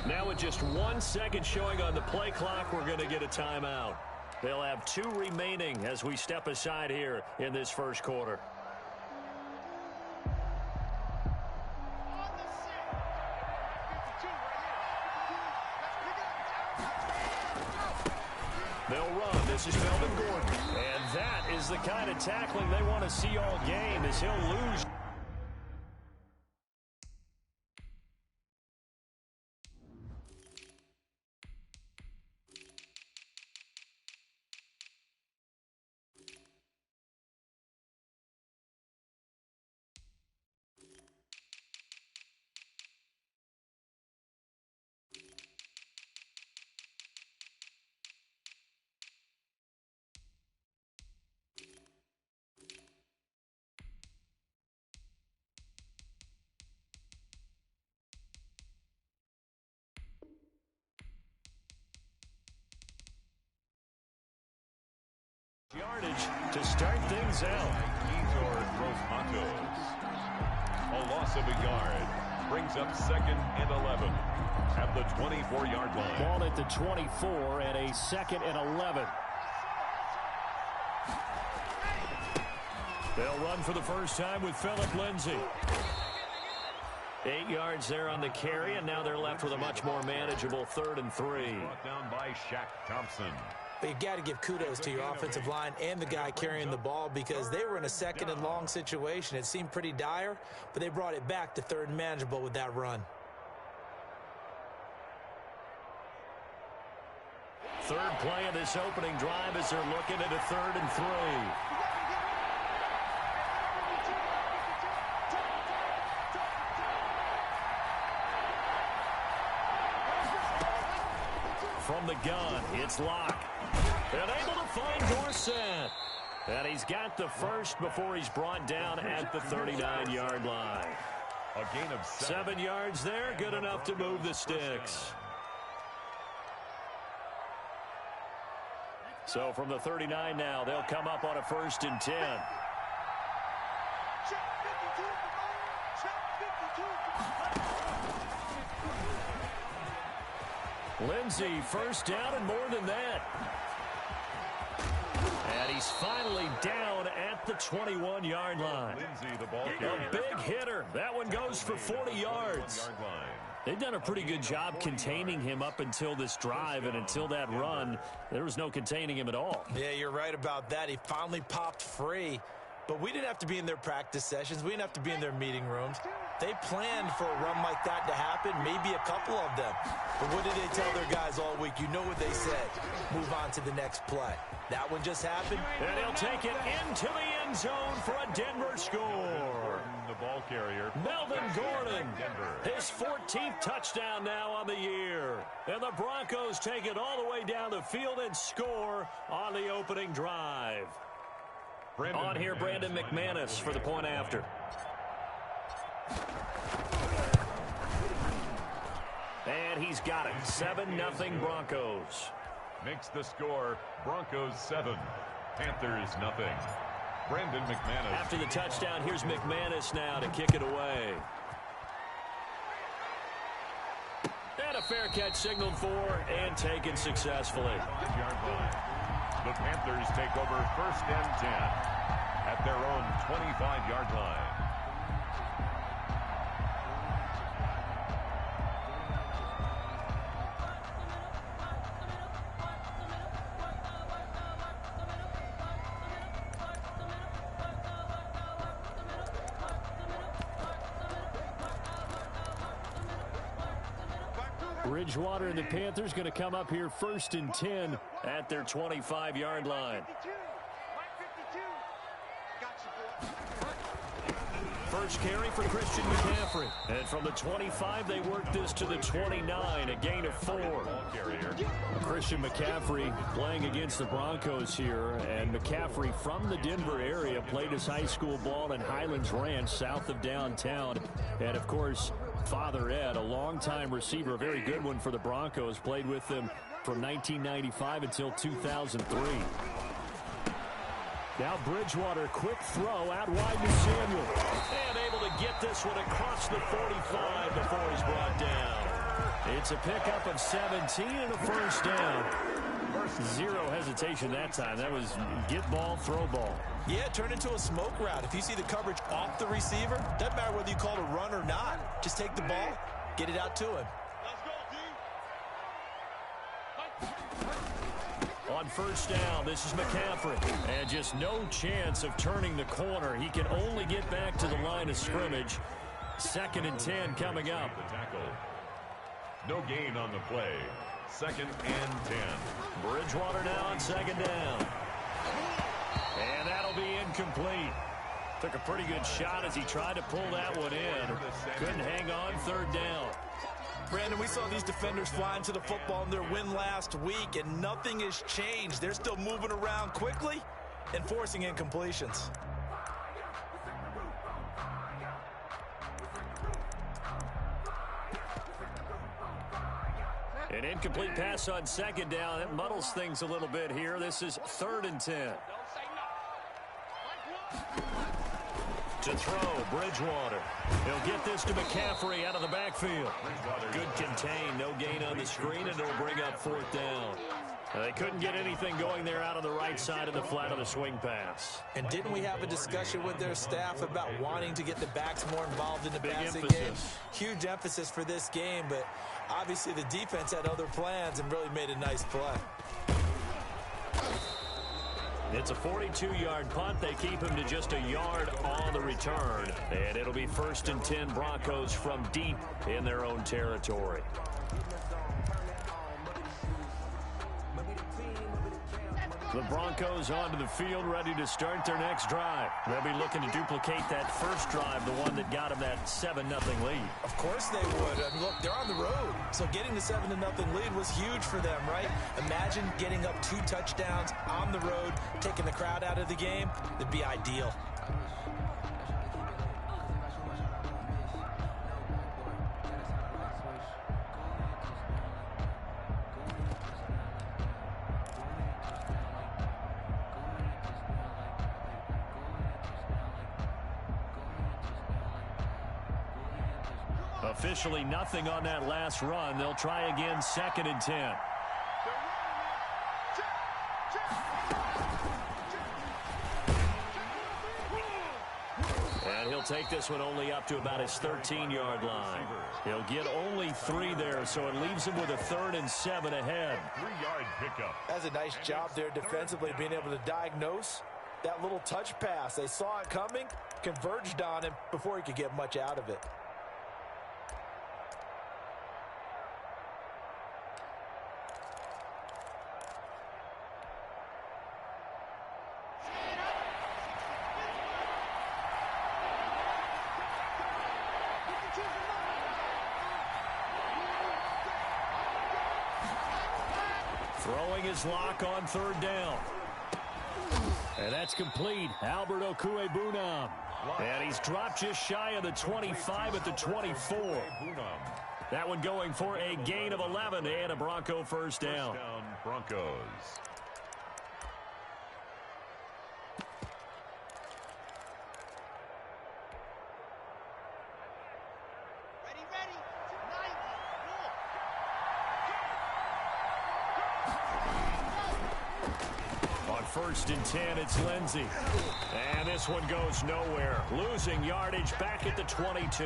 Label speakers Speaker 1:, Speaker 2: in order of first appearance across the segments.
Speaker 1: Now with just 1 second showing on the play clock, we're going to get a timeout. They'll have 2 remaining as we step aside here in this first quarter. They'll run. This is Melvin Gordon. And that is the kind of tackling they want to see all game as he'll lose. Yardage to start things out.
Speaker 2: A loss of a yard brings up 2nd and 11 at the 24-yard line.
Speaker 1: Ball at the 24 and a 2nd and 11. They'll run for the first time with Phillip Lindsay. 8 yards there on the carry, and now they're left with a much more manageable 3rd and 3.
Speaker 2: Brought down by Shaq Thompson.
Speaker 3: But you got to give kudos to your offensive line and the guy carrying the ball because they were in a 2nd and long situation. It seemed pretty dire, but they brought it back to 3rd and manageable with that run.
Speaker 1: 3rd play of this opening drive as they're looking at a 3rd and 3. From the gun, it's Locke. And able to find Dorsett. And he's got the first before he's brought down at the 39-yard line.
Speaker 2: A gain of
Speaker 1: 7 yards there, good enough to move the sticks. So from the 39 now, they'll come up on a 1st and 10. Lindsay, first down and more than that. And he's finally down at the 21-yard line.
Speaker 2: Lindsay, the ball
Speaker 1: A big hitter. That one goes for 40 yards. They've done a pretty good job containing him up until this drive, and until that run, there was no containing him at all.
Speaker 3: Yeah, you're right about that. He finally popped free. But we didn't have to be in their practice sessions. We didn't have to be in their meeting rooms. They planned for a run like that to happen, maybe a couple of them. But what did they tell their guys all week? You know what they said. Move on to the next play. That one just happened.
Speaker 1: And he'll take it into the end zone for a Denver score.
Speaker 2: The ball carrier.
Speaker 1: Melvin Gordon, his 14th touchdown now on the year. And the Broncos take it all the way down the field and score on the opening drive. On here, Brandon McManus for the point after. And he's got it. 7-0 Broncos.
Speaker 2: Makes the score Broncos 7, Panthers 0. Brandon McManus.
Speaker 1: After the touchdown, here's McManus now to kick it away. And a fair catch signaled for and taken successfully.
Speaker 2: The Panthers take over 1st and 10 at their own 25-yard line.
Speaker 1: Bridgewater and the Panthers going to come up here 1st and 10 at their 25-yard line. First carry for Christian McCaffrey. And from the 25, they work this to the 29, a gain of 4. Christian McCaffrey playing against the Broncos here. And McCaffrey from the Denver area played his high school ball in Highlands Ranch south of downtown. And, of course, Father Ed, a longtime receiver, a very good one for the Broncos, played with them from 1995 until 2003. Now Bridgewater, quick throw out wide to Samuel. And able to get this one across the 45 before he's brought down. It's a pickup of 17 and a first down. Zero hesitation that time. That was get ball, throw ball.
Speaker 3: Yeah, turn into a smoke route. If you see the coverage off the receiver, doesn't matter whether you call it a run or not. Just take the ball, get it out to him.
Speaker 1: On first down, this is McCaffrey. And just no chance of turning the corner. He can only get back to the line of scrimmage. 2nd and 10 coming up.
Speaker 2: The tackle. No gain on the play. 2nd and 10.
Speaker 1: Bridgewater now on 2nd down. And that'll be incomplete. Took a pretty good shot as he tried to pull that one in. Couldn't hang on 3rd down.
Speaker 3: Brandon, we saw these defenders flying to the football in their win last week, and nothing has changed. They're still moving around quickly and forcing incompletions.
Speaker 1: An incomplete pass on 2nd down. That muddles things a little bit here. This is 3rd and 10. To throw, Bridgewater. He'll get this to McCaffrey out of the backfield. Good contain, no gain on the screen, and it'll bring up 4th down. They couldn't get anything going there out on the right side of the flat of the swing pass.
Speaker 3: And didn't we have a discussion with their staff about wanting to get the backs more involved in the passing
Speaker 1: emphasis.
Speaker 3: game? Huge emphasis for this game, but obviously the defense had other plans and really made a nice play.
Speaker 1: It's a 42-yard punt. They keep him to just a yard on the return. And it'll be 1st and 10 Broncos from deep in their own territory. The Broncos onto the field, ready to start their next drive. They'll be looking to duplicate that first drive, the one that got them that 7-0 lead.
Speaker 3: Of course they would. I mean, look, they're on the road. So getting the 7-0 lead was huge for them, right? Imagine getting up 2 touchdowns on the road, taking the crowd out of the game. It'd be ideal.
Speaker 1: Officially nothing on that last run. They'll try again, 2nd and 10. And he'll take this one only up to about his 13-yard line. He'll get only 3 there, so it leaves him with a 3rd and 7 ahead.
Speaker 2: 3-yard pickup.
Speaker 3: That's a nice job there defensively, being able to diagnose that little touch pass. They saw it coming, converged on him before he could get much out of it.
Speaker 1: Throwing his lock on 3rd down. And that's complete. Albert Okwuegbunam. And he's dropped just shy of the 25 at the 24. That one going for a gain of 11 and a Bronco first down.
Speaker 2: First down, Broncos.
Speaker 1: On 1st and 10, it's Lindsey. And this one goes nowhere. Losing yardage back at the 22.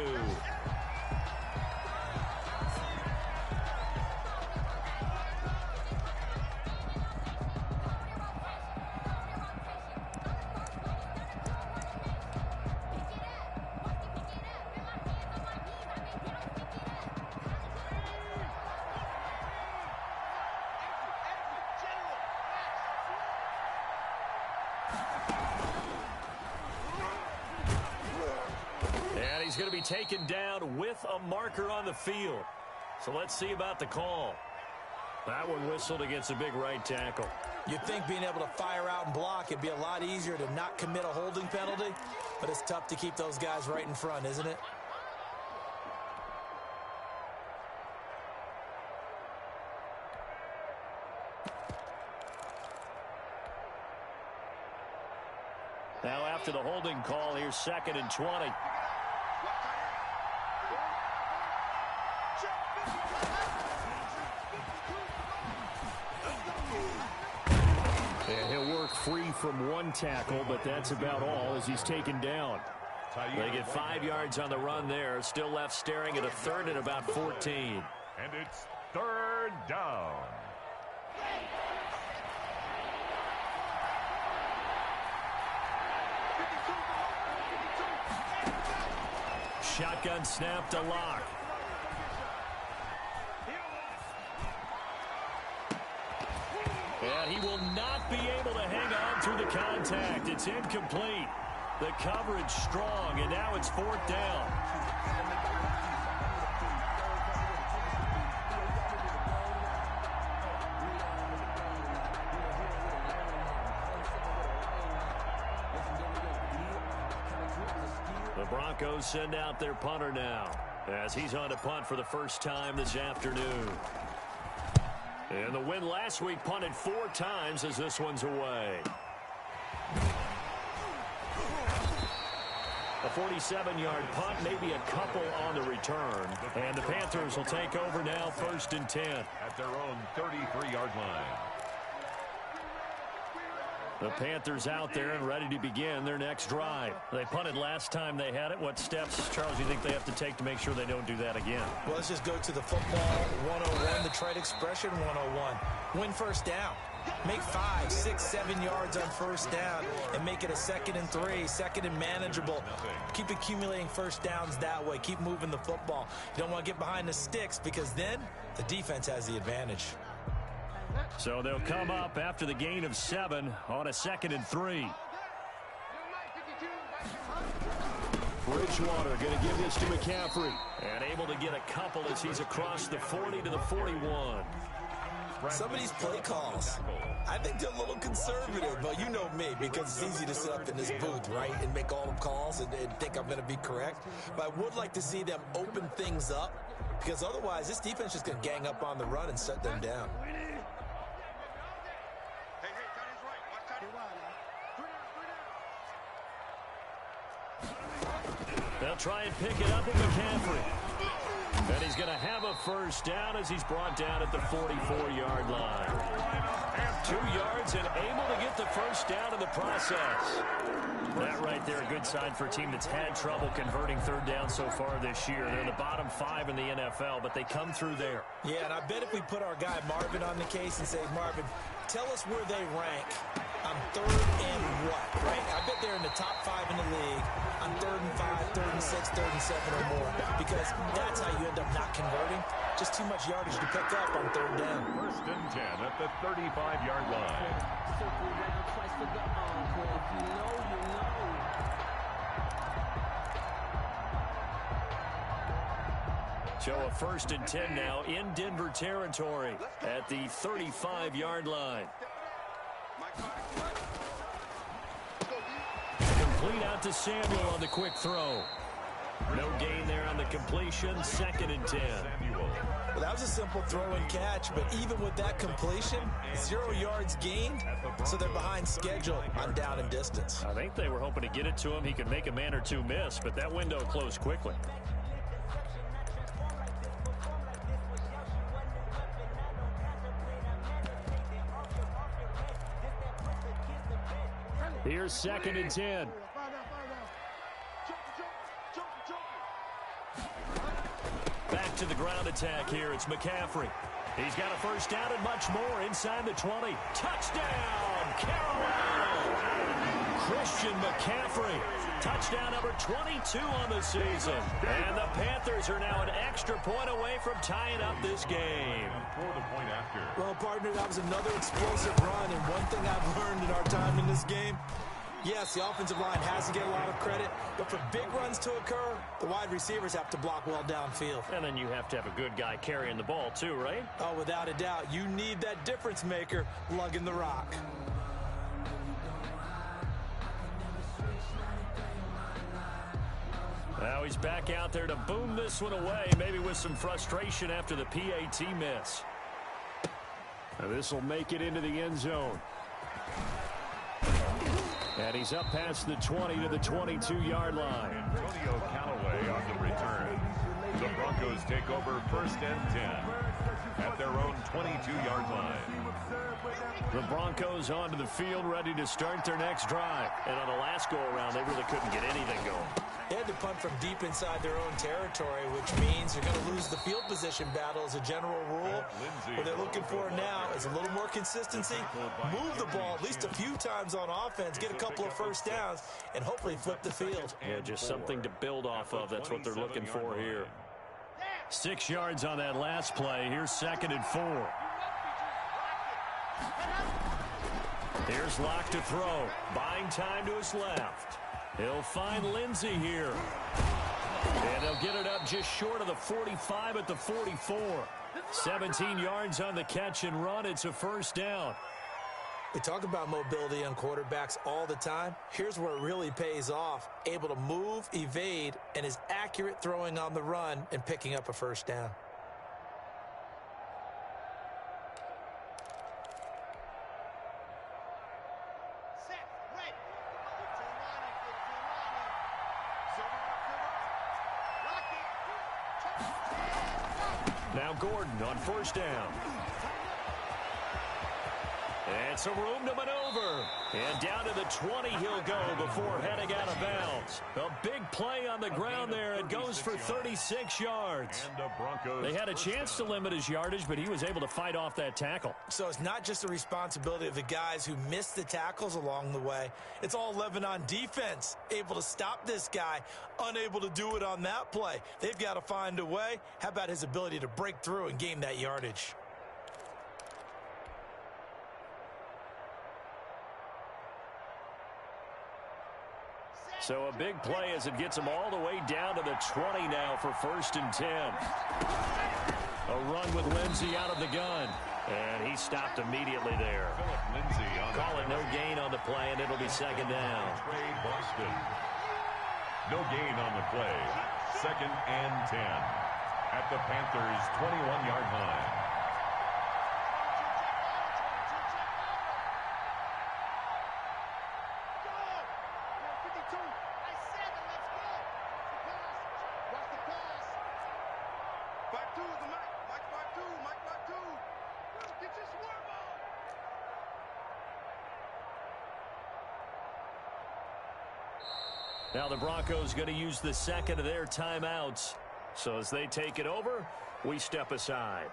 Speaker 1: He's going to be taken down with a marker on the field. So let's see about the call. That one whistled against a big right tackle.
Speaker 3: You'd think being able to fire out and block, it'd be a lot easier to not commit a holding penalty, but it's tough to keep those guys right in front, isn't it?
Speaker 1: Now after the holding call, here's 2nd and 20. free from one tackle, but that's about all as he's taken down. They get 5 yards on the run there. Still left staring at a third and about 14.
Speaker 2: And it's third down.
Speaker 1: Shotgun snap to Locke. And he will not be able to hang on through the contact. It's incomplete. The coverage strong, and now it's fourth down. The Broncos send out their punter now as he's on to punt for the first time this afternoon. And the win last week punted 4 times as this one's away. A 47-yard punt, maybe a couple on the return. And the Panthers will take over now, 1st and 10.
Speaker 2: At their own 33-yard line.
Speaker 1: The Panthers out there and ready to begin their next drive. They punted last time they had it. What steps, Charles, do you think they have to take to make sure they don't do that again?
Speaker 3: Well, let's just go to the football 101, the trade expression 101. Win first down. Make 5, 6, 7 yards on first down and make it a 2nd and 3, 2nd and manageable. Keep accumulating first downs that way. Keep moving the football. You don't want to get behind the sticks because then the defense has the advantage.
Speaker 1: So they'll come up after the gain of 7 on a 2nd and 3. Bridgewater going to give this to McCaffrey. And able to get a couple as he's across the 40 to the 41.
Speaker 3: Some of these play calls, I think they're a little conservative, but you know me, because it's easy to sit up in this booth, right, and make all the calls and think I'm going to be correct. But I would like to see them open things up, because otherwise this defense is just going to gang up on the run and shut them down.
Speaker 1: They'll try and pick it up with McCaffrey. And he's going to have a first down as he's brought down at the 44-yard line. 2 yards and able to get the first down in the process. That right there, a good sign for a team that's had trouble converting third down so far this year. They're in the bottom 5 in the NFL, but they come through there.
Speaker 3: Yeah, and I bet if we put our guy Marvin on the case and say, Marvin, tell us where they rank on third and what, right? I bet they're in the top 5 in the league on 3rd and 5, 3rd and 6, 3rd and 7 or more, because that's how you end up not converting. Just too much yardage to pick up on 3rd down.
Speaker 2: 1st and 10 at the 35-yard line.
Speaker 1: So a 1st and 10 now in Denver territory at the 35-yard line. Complete out to Samuel on the quick throw. No gain there on the completion. 2nd and 10.
Speaker 3: Well, that was a simple throw and catch, but even with that completion, 0 yards gained, so they're behind schedule on down and distance.
Speaker 1: I think they were hoping to get it to him. He could make a man or two miss, but that window closed quickly. Here's 2nd and 10. Back to the ground attack here. It's McCaffrey. He's got a first down and much more inside the 20. Touchdown, Carolina! Christian McCaffrey. Touchdown number 22 on the season. And the Panthers are now an extra point away from tying up this game.
Speaker 2: For the point after.
Speaker 3: Well, partner, that was another explosive run, and one thing I've learned in our time in this game, yes, the offensive line has to get a lot of credit, but for big runs to occur, the wide receivers have to block well downfield.
Speaker 1: And then you have to have a good guy carrying the ball too, right?
Speaker 3: Oh, without a doubt. You need that difference maker lugging the rock.
Speaker 1: Now he's back out there to boom this one away, maybe with some frustration after the PAT miss. Now this will make it into the end zone. And he's up past the 20 to the 22-yard line.
Speaker 2: Antonio Callaway on the return. The Broncos take over 1st and 10. at their own 22-yard line.
Speaker 1: The Broncos onto the field, ready to start their next drive. And on the last go-around, they really couldn't get anything going.
Speaker 3: They had to punt from deep inside their own territory, which means they're going to lose the field position battle as a general rule. What they're looking for now is a little more consistency, move the ball at least a few times on offense, get a couple of first downs, and hopefully flip the field.
Speaker 1: Yeah, just something to build off of. That's what they're looking for here. 6 yards on that last play. Here's 2nd and 4. Here's Locke to throw. Buying time to his left. He'll find Lindsey here. And they'll get it up just short of the 45 at the 44. 17 yards on the catch and run. It's a first down.
Speaker 3: We talk about mobility on quarterbacks all the time. Here's where it really pays off. Able to move, evade, and is accurate throwing on the run and picking up a first down.
Speaker 1: Now Gordon on first down. And some room to maneuver. And down to the 20 he'll go before heading out of bounds. A big play on the ground there. It goes for 36 yards. They had a chance to limit his yardage, but he was able to fight off that tackle.
Speaker 3: So it's not just the responsibility of the guys who missed the tackles along the way. It's all 11 on defense. Able to stop this guy, unable to do it on that play. They've got to find a way. How about his ability to break through and gain that yardage?
Speaker 1: So a big play as it gets him all the way down to the 20 now for 1st and 10. A run with Lindsey out of the gun. And he stopped immediately there. Call it no gain on the play, and it'll be 2nd down.
Speaker 2: No gain on the play. 2nd and 10 at the Panthers' 21-yard line.
Speaker 1: Now the Broncos going to use the 2nd of their timeouts. So as they take it over, we step aside.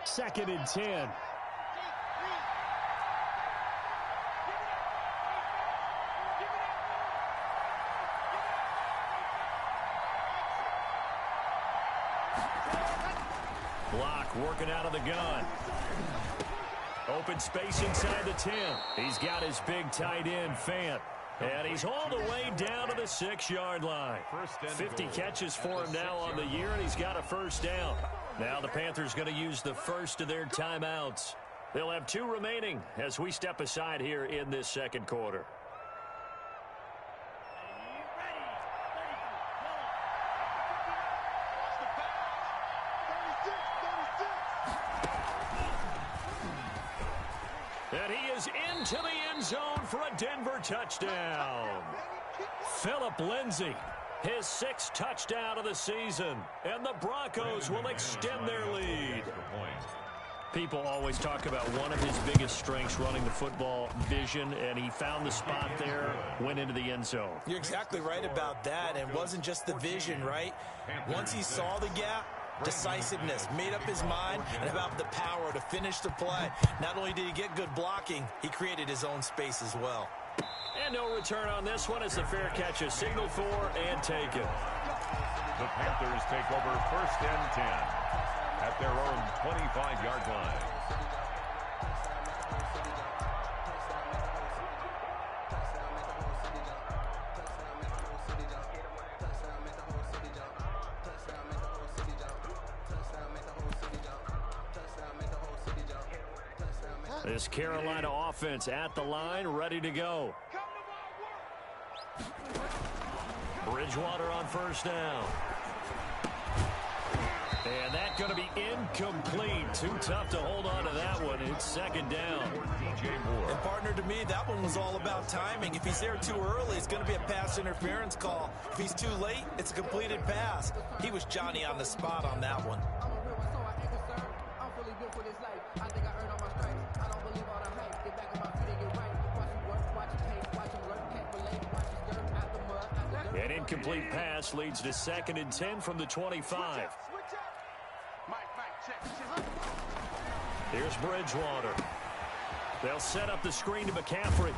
Speaker 1: Second and 10. Block working out of the gun. Open space inside the 10. He's got his big tight end, Fant. And he's all the way down to the 6-yard line. 50 catches for him now on the year, and he's got a first down. Now the Panthers going to use the 1st of their timeouts. They'll have 2 remaining as we step aside here in this 2nd quarter. And he is into the end zone for a Denver touchdown. Phillip Lindsay, his 6th touchdown of the season. And the Broncos will extend their lead. People always talk about one of his biggest strengths, running the football, vision, and he found the spot there, went into the end zone.
Speaker 3: You're exactly right about that. And it wasn't just the vision, right? Once he saw the gap, decisiveness, made up his mind, and about the power to finish the play. Not only did he get good blocking, he created his own space as well.
Speaker 1: And no return on this one as the fair catch is signaled for and taken.
Speaker 2: The Panthers take over 1st and 10 at their own 25-yard line.
Speaker 1: This Carolina offense at the line, ready to go. Bridgewater on first down. And that going to be incomplete. Too tough to hold on to that one. It's second down.
Speaker 3: And partner, to me, that one was all about timing. If he's there too early, it's going to be a pass interference call. If he's too late, it's a completed pass. He was Johnny on the spot on that one.
Speaker 1: An incomplete pass leads to 2nd and 10 from the 25. Here's Bridgewater. They'll set up the screen to McCaffrey.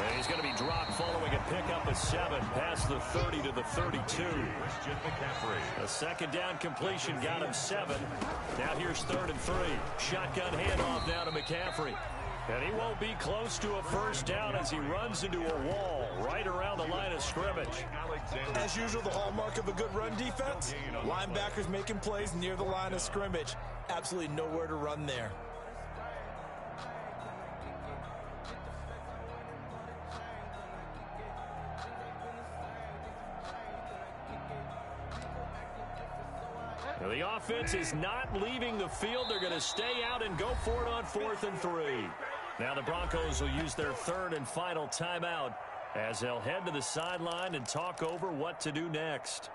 Speaker 1: And he's going to be dropped following a pickup of 7 past the 30 to the 32. A second down completion got him 7. Now here's 3rd and 3. Shotgun handoff now to McCaffrey. And he won't be close to a first down as he runs into a wall right around the line of scrimmage.
Speaker 3: As usual, the hallmark of a good run defense, linebackers making plays near the line of scrimmage. Absolutely nowhere to run there.
Speaker 1: Now the offense is not leaving the field. They're going to stay out and go for it on 4th and 3. Now the Broncos will use their 3rd and final timeout as they'll head to the sideline and talk over what to do next.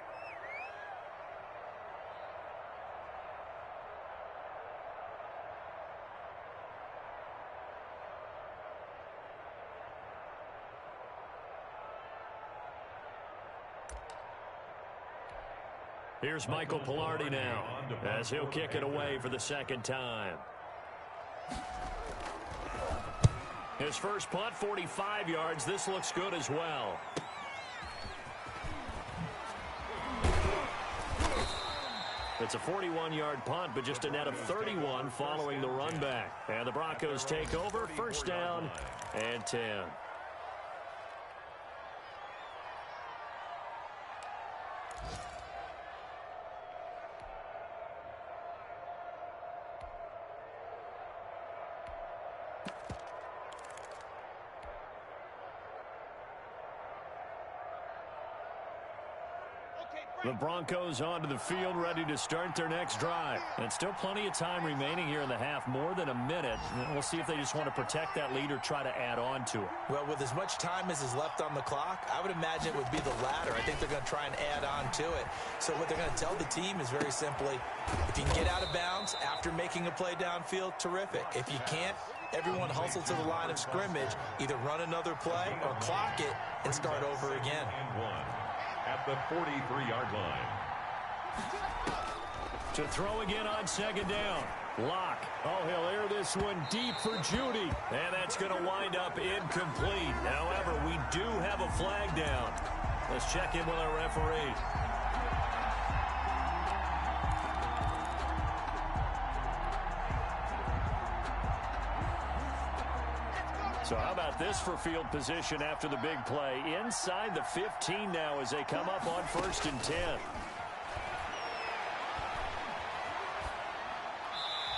Speaker 1: Here's Michael Pilardi now as he'll kick it away for the 2nd time. His first punt, 45 yards. This looks good as well. It's a 41-yard punt, but just a net of 31 following the run back. And the Broncos take over, 1st down and 10. The Broncos onto the field, ready to start their next drive. And still plenty of time remaining here in the half, more than a minute. And we'll see if they just want to protect that lead or try to add on to it.
Speaker 3: Well, with as much time as is left on the clock, I would imagine it would be the latter. I think they're going to try and add on to it. So what they're going to tell the team is very simply, if you can get out of bounds after making a play downfield, terrific. If you can't, everyone hustle to the line of scrimmage, either run another play or clock it and start over again.
Speaker 2: At the 43-yard line.
Speaker 1: To throw again on 2nd down. Locke. Oh, he'll air this one deep for Judy. And that's going to wind up incomplete. However, we do have a flag down. Let's check in with our referee. So how about this for field position after the big play? Inside the 15 now as they come up on 1st and 10.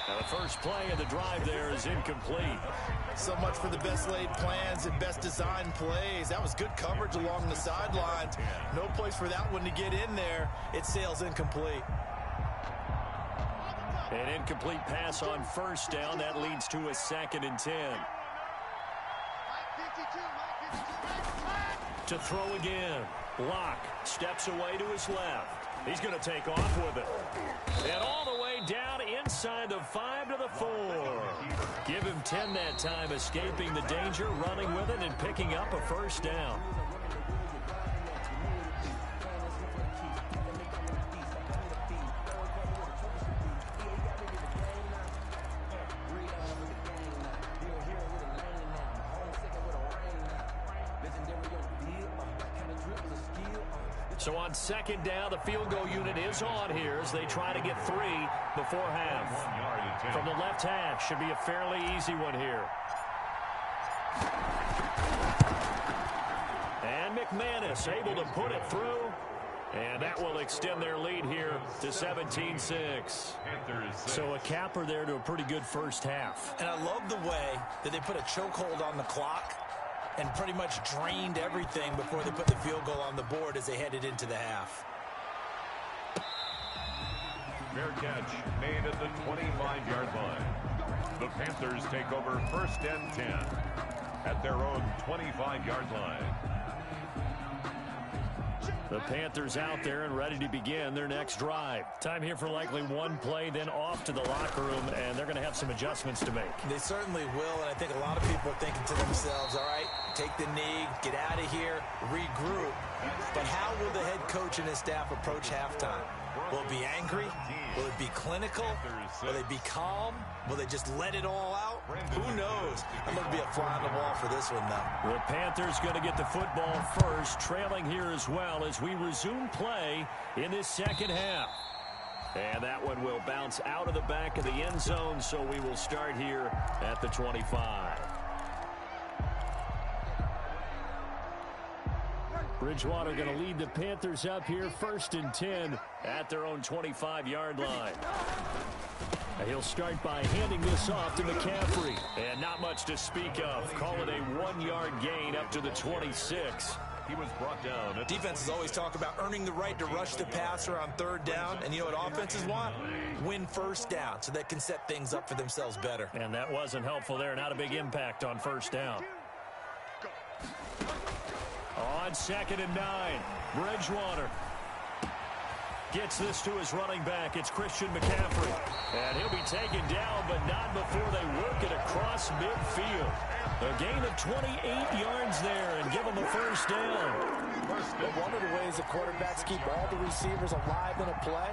Speaker 1: Now the first play of the drive there is incomplete.
Speaker 3: So much for the best laid plans and best designed plays. That was good coverage along the sidelines. No place for that one to get in there. It sails incomplete.
Speaker 1: An incomplete pass on 1st down. That leads to a 2nd and 10. To throw again. Locke steps away to his left. He's going to take off with it. And all the way down inside the 5 to the 4. Give him 10 that time, escaping the danger, running with it, and picking up a 1st down. So on 2nd down, the field goal unit is on here as they try to get 3 before half. From the left hash, should be a fairly easy one here. And McManus able to put it through. And that will extend their lead here to 17-6. So a capper there to a pretty good first half.
Speaker 3: And I love the way that they put a chokehold on the clock and pretty much drained everything before they put the field goal on the board as they headed into the half.
Speaker 2: Fair catch made at the 25-yard line. The Panthers take over 1st and 10 at their own 25-yard line.
Speaker 1: The Panthers out there and ready to begin their next drive. Time here for likely one play, then off to the locker room, and they're going to have some adjustments to make.
Speaker 3: They certainly will, and I think a lot of people are thinking to themselves, all right, take the knee, get out of here, regroup. But how will the head coach and his staff approach halftime? Will it be angry? Will it be clinical? Will they be calm? Will they just let it all out? Who knows? I'm going to be a fly on the wall for this one, though.
Speaker 1: The Panthers going to get the football first, trailing here as well as we resume play in this second half. And that one will bounce out of the back of the end zone, so we will start here at the 25. Bridgewater going to lead the Panthers up here, 1st and 10 at their own 25-yard line. He'll start by handing this off to McCaffrey. And not much to speak of. Call it a 1-yard gain up to the 26.
Speaker 2: He was brought down.
Speaker 3: Defenses always talk about earning the right to rush the passer on 3rd down. And you know what offenses want? Win 1st down so they can set things up for themselves better.
Speaker 1: And that wasn't helpful there. Not a big impact on 1st down. On 2nd and 9, Bridgewater gets this to his running back. It's Christian McCaffrey. And he'll be taken down, but not before they work it across midfield. A gain of 28 yards there and give them a 1st down.
Speaker 3: One of the ways the quarterbacks keep all the receivers alive in a play,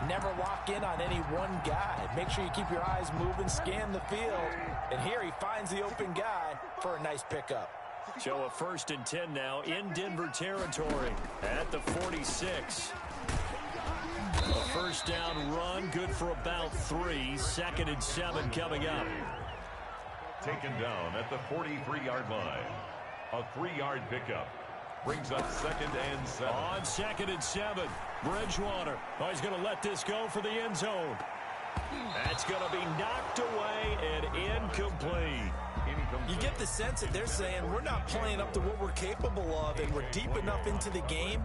Speaker 3: never lock in on any one guy. Make sure you keep your eyes moving, scan the field. And here he finds the open guy for a nice pickup.
Speaker 1: So a 1st and 10 now in Denver territory at the 46. A 1st down run, good for about 3. 2nd and 7 coming up.
Speaker 2: Taken down at the 43-yard line. A 3-yard pickup brings up 2nd and 7.
Speaker 1: On 2nd and 7, Bridgewater. Oh, he's going to let this go for the end zone. That's going to be knocked away and incomplete.
Speaker 3: You get the sense that they're saying we're not playing up to what we're capable of, and we're deep enough into the game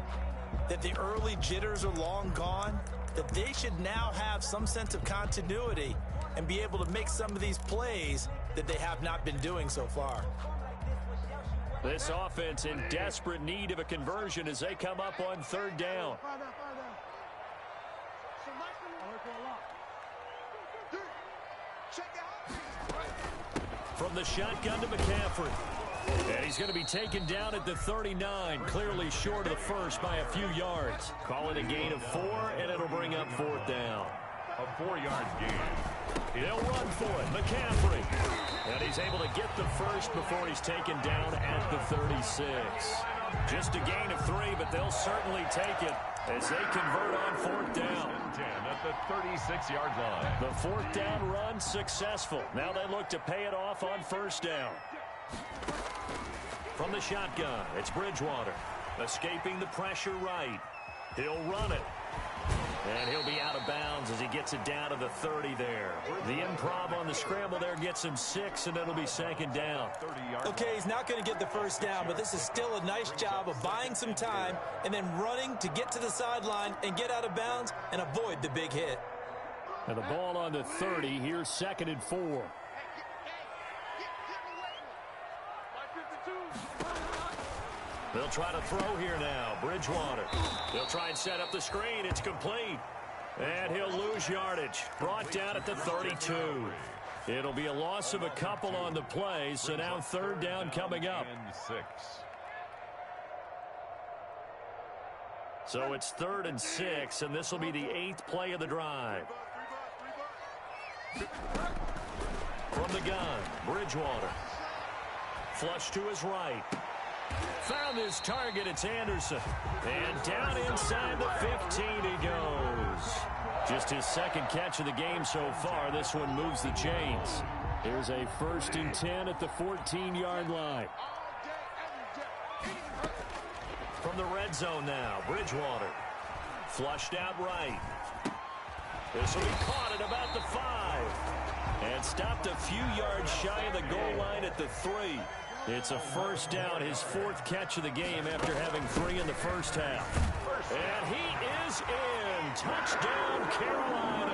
Speaker 3: that the early jitters are long gone, that they should now have some sense of continuity and be able to make some of these plays that they have not been doing so far.
Speaker 1: This offense in desperate need of a conversion as they come up on 3rd down. From the shotgun to McCaffrey. And he's going to be taken down at the 39, clearly short of the 1st by a few yards. Call it a gain of 4, and it'll bring up 4th down.
Speaker 2: A 4-yard gain.
Speaker 1: He'll run for it, McCaffrey. And he's able to get the 1st before he's taken down at the 36. Just a gain of 3, but they'll certainly take it as they convert on 4th down.
Speaker 2: 10 at the 36-yard line.
Speaker 1: The 4th down run successful. Now they look to pay it off on 1st down. From the shotgun, it's Bridgewater. Escaping the pressure right. He'll run it. And he'll be out of bounds as he gets it down to the 30 there. The improv on the scramble there gets him 6, and it'll be 2nd down.
Speaker 3: Okay, he's not going to get the 1st down, but this is still a nice job of buying some time and then running to get to the sideline and get out of bounds and avoid the big hit.
Speaker 1: And the ball on the 30, here's 2nd and 4. They'll try to throw here now. Bridgewater. They'll try and set up the screen. It's complete. And he'll lose yardage. Brought down at the 32. It'll be a loss of a couple on the play, so now 3rd down coming up.
Speaker 2: And 6.
Speaker 1: So it's 3rd and 6, and this will be the 8th play of the drive. From the gun, Bridgewater. Flush to his right. Found his target, it's Anderson. And down inside the 15 he goes. Just his 2nd catch of the game so far. This one moves the chains. Here's a 1st and 10 at the 14-yard line. From the red zone now, Bridgewater. Flushed out right. This will be caught at about the 5. And stopped a few yards shy of the goal line at the 3. It's a 1st down, his 4th catch of the game after having 3 in the 1st half. And he is in. Touchdown, Carolina.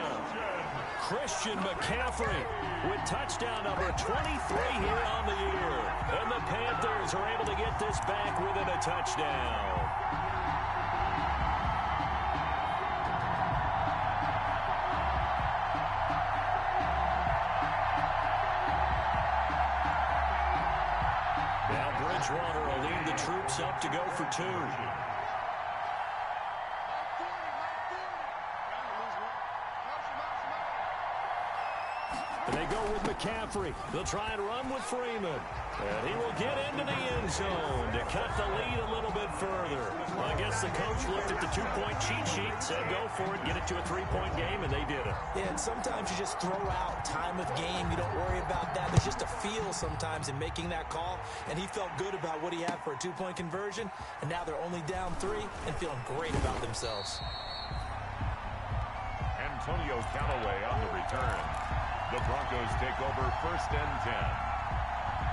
Speaker 1: Christian McCaffrey with touchdown number 23 here on the year. And the Panthers are able to get this back within a touchdown. Now Bridgewater will lead the troops up to go for two. They go with McCaffrey. They'll try and run with Freeman. And he will get into the end zone to cut the lead a little bit further. Well, I guess the coach looked at the two-point cheat sheet, said go for it, get it to a three-point game, and they did it.
Speaker 3: Yeah, and sometimes you just throw out time of game. You don't worry about that. There's just a feel sometimes in making that call, and he felt good about what he had for a two-point conversion, and now they're only down 3 and feeling great about themselves.
Speaker 2: Antonio Callaway on the return. The Broncos take over 1st and 10.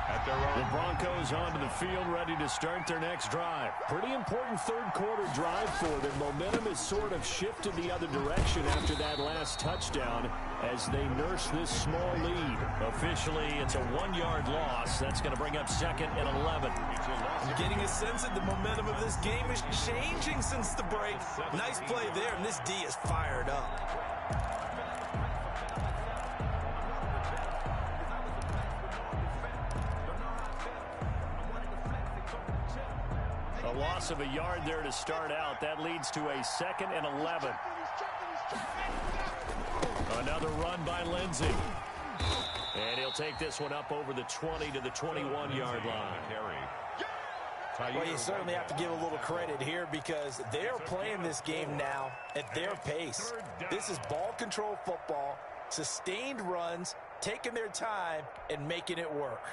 Speaker 2: At their own.
Speaker 1: The Broncos onto the field, ready to start their next drive. Pretty important third-quarter drive for them. Momentum has sort of shifted the other direction after that last touchdown as they nurse this small lead. Officially, it's a 1-yard loss. That's going to bring up 2nd and 11.
Speaker 3: I'm getting a sense that the momentum of this game is changing since the break. Nice play there, and this D is fired up.
Speaker 1: A loss of a yard there to start out. That leads to a 2nd and 11. Another run by Lindsey. And he'll take this one up over the 20 to the 21-yard line.
Speaker 3: Well, you certainly have to give a little credit here because they're playing this game now at their pace. This is ball control football, sustained runs, taking their time, and making it work.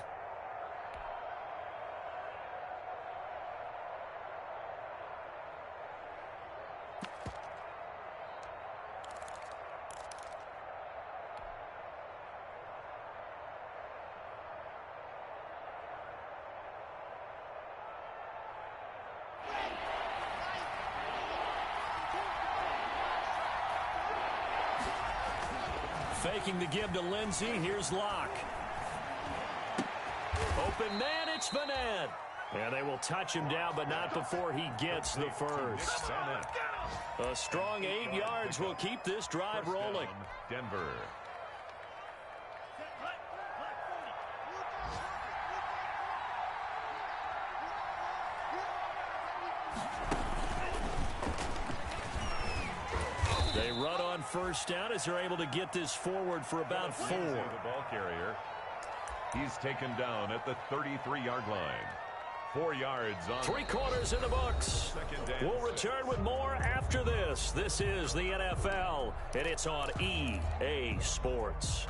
Speaker 1: Faking the give to Lindsey. Here's Locke. Open man, it's Vanette. And they will touch him down, but not before he gets the first. A strong 8 yards will keep this drive rolling.
Speaker 2: Denver.
Speaker 1: They run on 1st down as they're able to get this forward for about 4.
Speaker 2: The ball carrier. He's taken down at the 33-yard line. 4 yards on.
Speaker 1: 3 quarters in the books. We'll return with more after this. This is the NFL, and it's on EA Sports.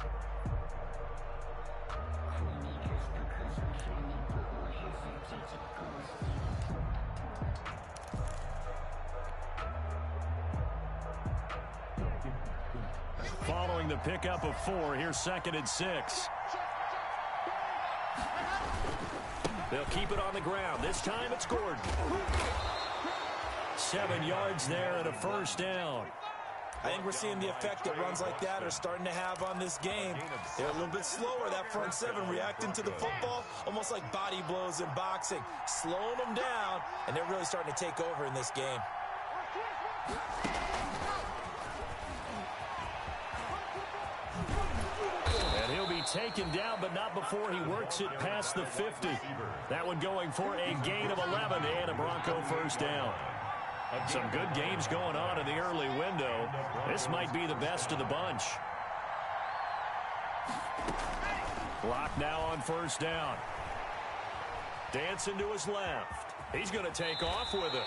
Speaker 1: Following the pickup of 4, here's 2nd and 6. They'll keep it on the ground. This time it's Gordon. 7 yards there and a 1st down.
Speaker 3: I think we're seeing the effect that runs like that are starting to have on this game. They're a little bit slower, that front 7, reacting to the football, almost like body blows in boxing, slowing them down, and they're really starting to take over in this game.
Speaker 1: Taken down, but not before he works it past the 50. That one going for a gain of 11 and a Bronco 1st down. Some good games going on in the early window. This might be the best of the bunch. Block now on 1st down. Dancing to his left. He's going to take off with it.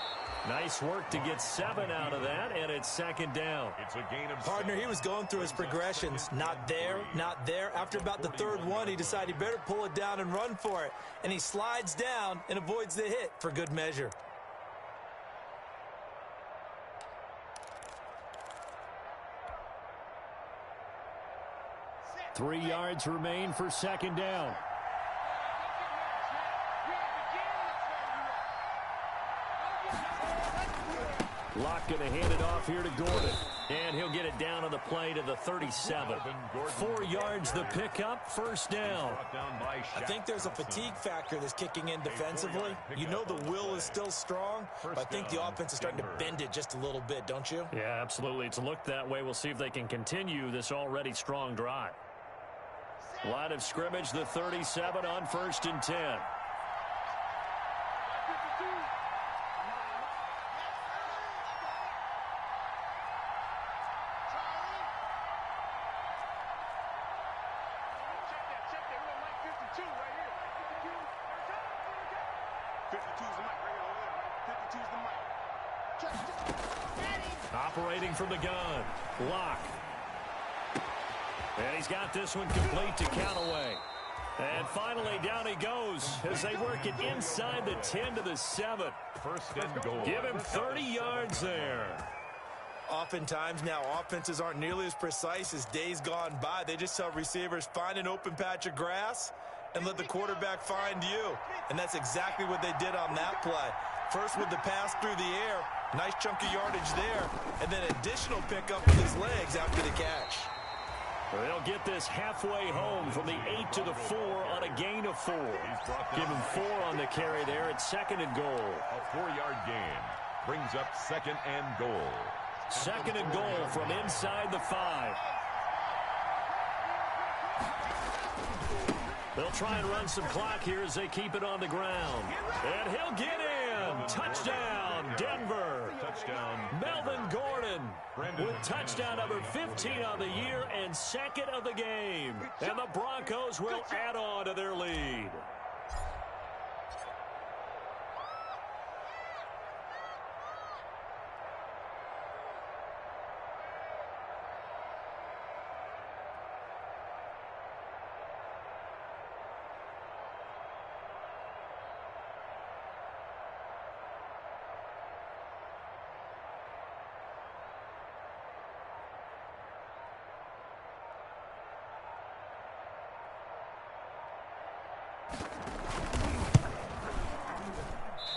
Speaker 1: Nice work to get 7 out of that, and it's 2nd down.
Speaker 2: It's a gain of
Speaker 3: Partner, he was going through his progressions. Not there, not there. After about the 3rd one, he decided he better pull it down and run for it. And he slides down and avoids the hit for good measure.
Speaker 1: Three yards remain for 2nd down. Locke going to hand it off here to Gordon. And he'll get it down on the play to the 37. 4 yards the pickup, first down.
Speaker 3: I think there's a fatigue factor that's kicking in defensively. You know the will is still strong, but I think the offense is starting to bend it just a little bit, don't you?
Speaker 1: Yeah, absolutely. It's looked that way. We'll see if they can continue this already strong drive. Line of scrimmage, the 37 on 1st and 10. Operating from the gun. Lock. And he's got this one complete to Callaway. And finally, down he goes as they work it inside the 10 to the 7.
Speaker 2: First and goal.
Speaker 1: Give him 30 yards there.
Speaker 3: Oftentimes now, offenses aren't nearly as precise as days gone by. They just tell receivers, find an open patch of grass and let the quarterback find you. And that's exactly what they did on that play. First with the pass through the air. Nice chunk of yardage there. And then additional pickup with his legs after the catch.
Speaker 1: They'll get this halfway home from the 8 to the 4 on a gain of 4. Give him 4 on the carry there at 2nd and goal.
Speaker 2: A 4-yard gain brings up 2nd and goal.
Speaker 1: 2nd and goal from inside the 5. They'll try and run some clock here as they keep it on the ground. And he'll get in. Touchdown, Denver.
Speaker 2: Touchdown.
Speaker 1: Melvin Gordon with touchdown number 15 on the year and 2nd of the game. And the Broncos will add on to their lead.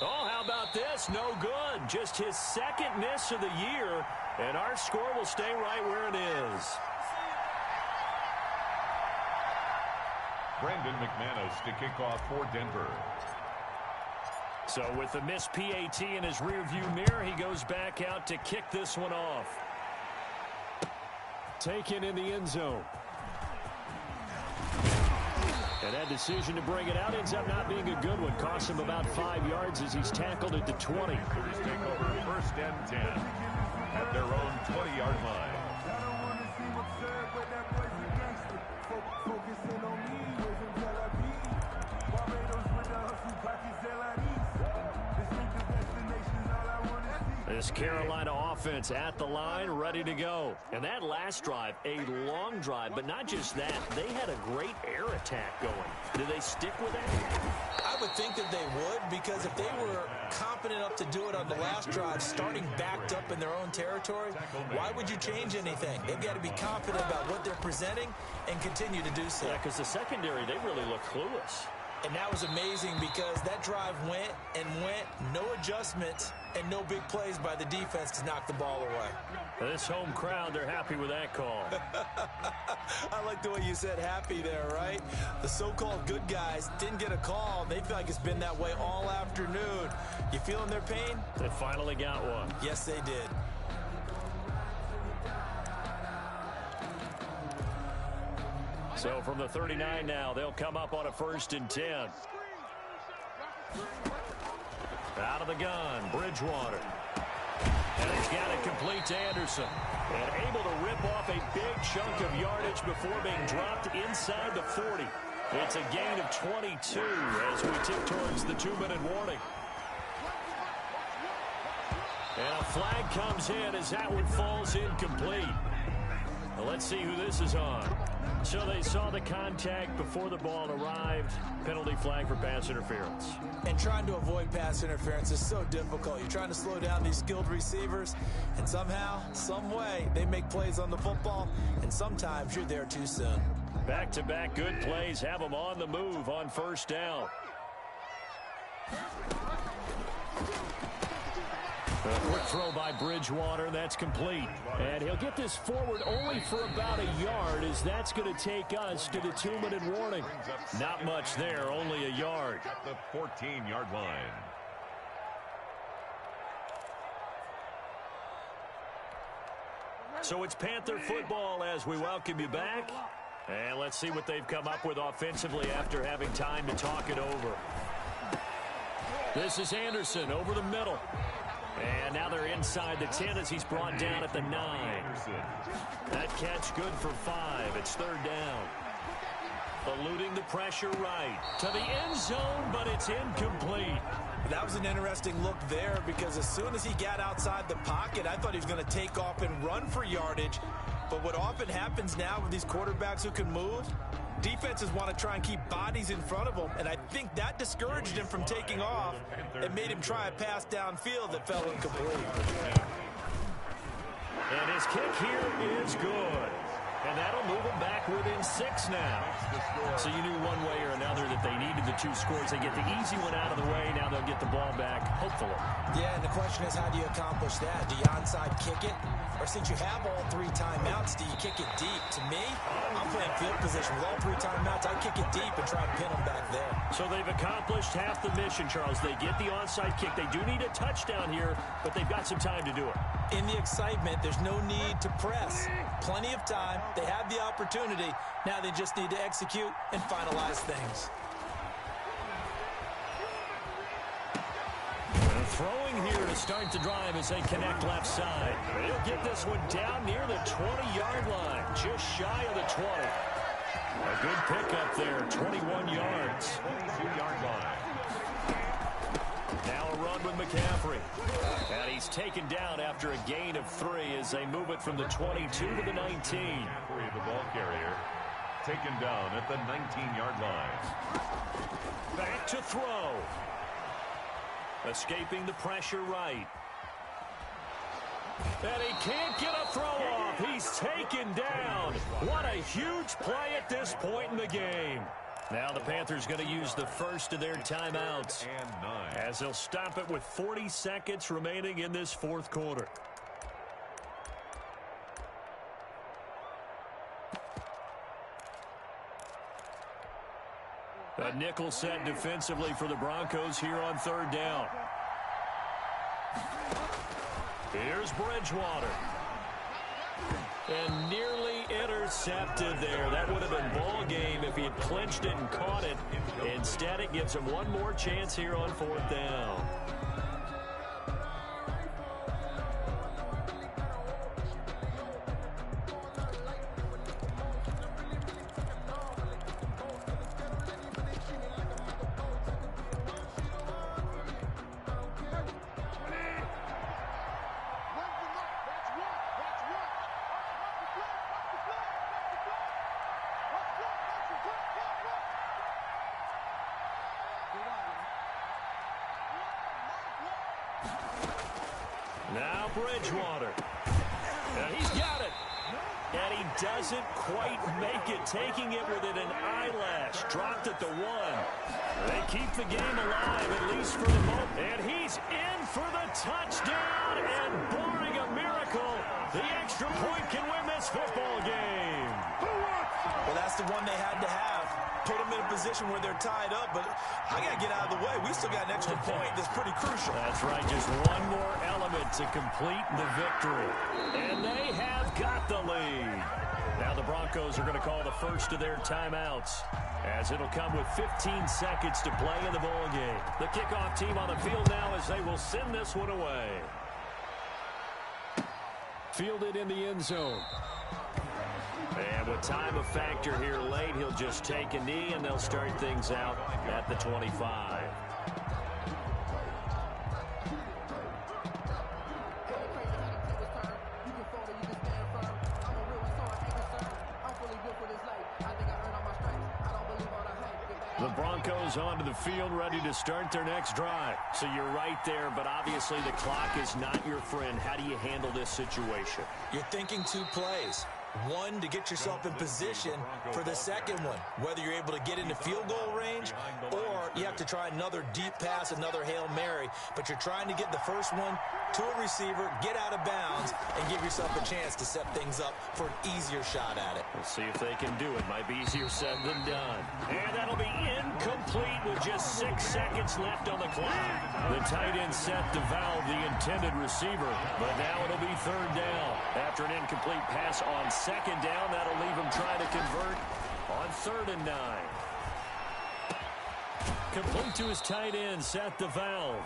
Speaker 1: Oh, how about this? No good. Just his 2nd miss of the year, and our score will stay right where it is.
Speaker 2: Brandon McManus to kick off for Denver.
Speaker 1: So with the missed PAT in his rearview mirror, he goes back out to kick this one off. Taken in the end zone. And that decision to bring it out ends up not being a good one. Costs him about 5 yards as he's tackled at the 20.
Speaker 2: Take over 1st and 10 at their own 20-yard line.
Speaker 1: This Carolina offense at the line, ready to go. And that last drive, a long drive, but not just that. They had a great air attack going. Do they stick with that?
Speaker 3: I would think that they would, because if they were confident enough to do it on the last drive, starting backed up in their own territory, why would you change anything? They've got to be confident about what they're presenting and continue to do so.
Speaker 1: Yeah, because the secondary, they really look clueless.
Speaker 3: And that was amazing because that drive went and went, no adjustments, and no big plays by the defense to knock the ball away.
Speaker 1: This home crowd, they're happy with that call.
Speaker 3: I like the way you said happy there, right? The so-called good guys didn't get a call. They feel like it's been that way all afternoon. You feeling their pain?
Speaker 1: They finally got one.
Speaker 3: Yes, they did.
Speaker 1: So from the 39 now, they'll come up on a 1st and 10. Out of the gun, Bridgewater. And he's got it complete to Anderson. And able to rip off a big chunk of yardage before being dropped inside the 40. It's a gain of 22 as we tick towards the 2-minute warning. And a flag comes in as that one falls incomplete. Well, let's see who this is on. So they saw the contact before the ball arrived. Penalty flag for pass interference.
Speaker 3: And trying to avoid pass interference is so difficult. You're trying to slow down these skilled receivers, and somehow, some way, they make plays on the football, and sometimes you're there too soon.
Speaker 1: Back-to-back good plays have them on the move on 1st down. A quick throw by Bridgewater. That's complete. And he'll get this forward only for about a yard, as that's going to take us to the 2-minute warning. Not much there, only a yard.
Speaker 2: At the 14-yard line.
Speaker 1: So it's Panther football as we welcome you back. And let's see what they've come up with offensively after having time to talk it over. This is Anderson over the middle. And now they're inside the 10 as he's brought down at the 9. That catch good for 5. It's 3rd down. Eluding the pressure right to the end zone, but it's incomplete.
Speaker 3: That was an interesting look there, because as soon as he got outside the pocket, I thought he was going to take off and run for yardage. But what often happens now with these quarterbacks who can move, defenses want to try and keep bodies in front of them, and I think that discouraged him from taking off and made him try a pass downfield that fell incomplete.
Speaker 1: And his kick here is good. And that'll move them back within 6 now. So you knew one way or another that they needed the 2 scores. They get the easy one out of the way. Now they'll get the ball back, hopefully.
Speaker 3: Yeah, and the question is, how do you accomplish that? Do you onside kick it? Or since you have all 3 timeouts, do you kick it deep? To me, I'm playing field position with all 3 timeouts. I kick it deep and try to pin them back there.
Speaker 1: So they've accomplished half the mission, Charles. They get the onside kick. They do need a touchdown here, but they've got some time to do it.
Speaker 3: In the excitement, there's no need to press. Plenty of time. They have the opportunity. Now they just need to execute and finalize things.
Speaker 1: Throwing here to start the drive as they connect left side. He'll get this one down near the 20-yard line, just shy of the 20. A good pickup there, 21 yards.
Speaker 2: 22-yard line.
Speaker 1: Now a run with McCaffrey. And he's taken down after a gain of 3 as they move it from the 22 to the 19.
Speaker 2: The ball carrier taken down at the 19-yard line.
Speaker 1: Back to throw. Escaping the pressure right. And he can't get a throw off. He's taken down. What a huge play at this point in the game. Now the Panthers going to use the first of their timeouts.
Speaker 2: And 9.
Speaker 1: As they'll stop it with 40 seconds remaining in this 4th quarter. A nickel set defensively for the Broncos here on 3rd down. Here's Bridgewater. And nearly intercepted there. That would have been ball game if he had clinched it and caught it. Instead, it gives him one more chance here on 4th down. Now Bridgewater. Now he's got it. And he doesn't quite make it, taking it within an eyelash. Dropped at the 1. They keep the game alive, at least for the moment. And he's in for the touchdown. And barring a miracle, the extra point can win this football game.
Speaker 3: Well, that's the one they had to have. Put them in a position where they're tied up, but I got to get out of the way. We still got an extra point that's pretty crucial.
Speaker 1: That's right, just one more element to complete the victory. And they have got the lead. Now the Broncos are going to call the first of their timeouts, as it'll come with 15 seconds to play in the ball game. The kickoff team on the field now as they will send this one away. Fielded in the end zone. And with time a factor here late, he'll just take a knee, and they'll start things out at the 25. The Broncos onto the field, ready to start their next drive. So you're right there, but obviously the clock is not your friend. How do you handle this situation?
Speaker 3: You're thinking 2 plays. One, to get yourself in position for the second one, whether you're able to get into field goal range or you have to try another deep pass, another Hail Mary, but you're trying to get the first one to a receiver, get out of bounds, and give yourself a chance to set things up for an easier shot at it.
Speaker 1: We'll see if they can do it. Might be easier said than done. And that'll be incomplete with just 6 seconds left on the clock. The tight end set to valve the intended receiver, but now it'll be third down. After an incomplete pass on second down, that'll leave him trying to convert on 3rd and 9. Complete to his tight end, set the valve.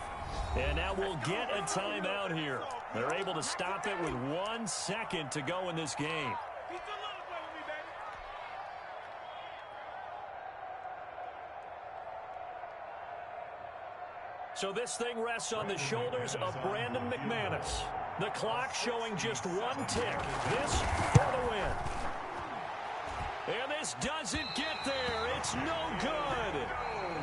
Speaker 1: And now we'll get a timeout here. They're able to stop it with 1 second to go in this game. So this thing rests on the shoulders of Brandon McManus. The clock showing just 1 tick. This for the win. And this doesn't get there. It's no good.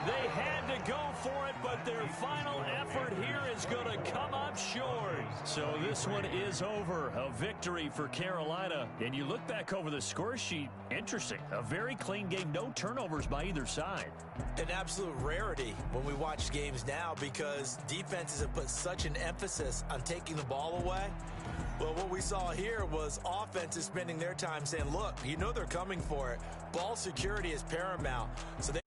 Speaker 1: They had to go for it, but their final effort here is going to come up short. So this one is over. A victory for Carolina. And you look back over the score sheet, interesting. A very clean game, no turnovers by either side.
Speaker 3: An absolute rarity when we watch games now because defenses have put such an emphasis on taking the ball away. Well, what we saw here was offenses spending their time saying, look, you know they're coming for it. Ball security is paramount. So they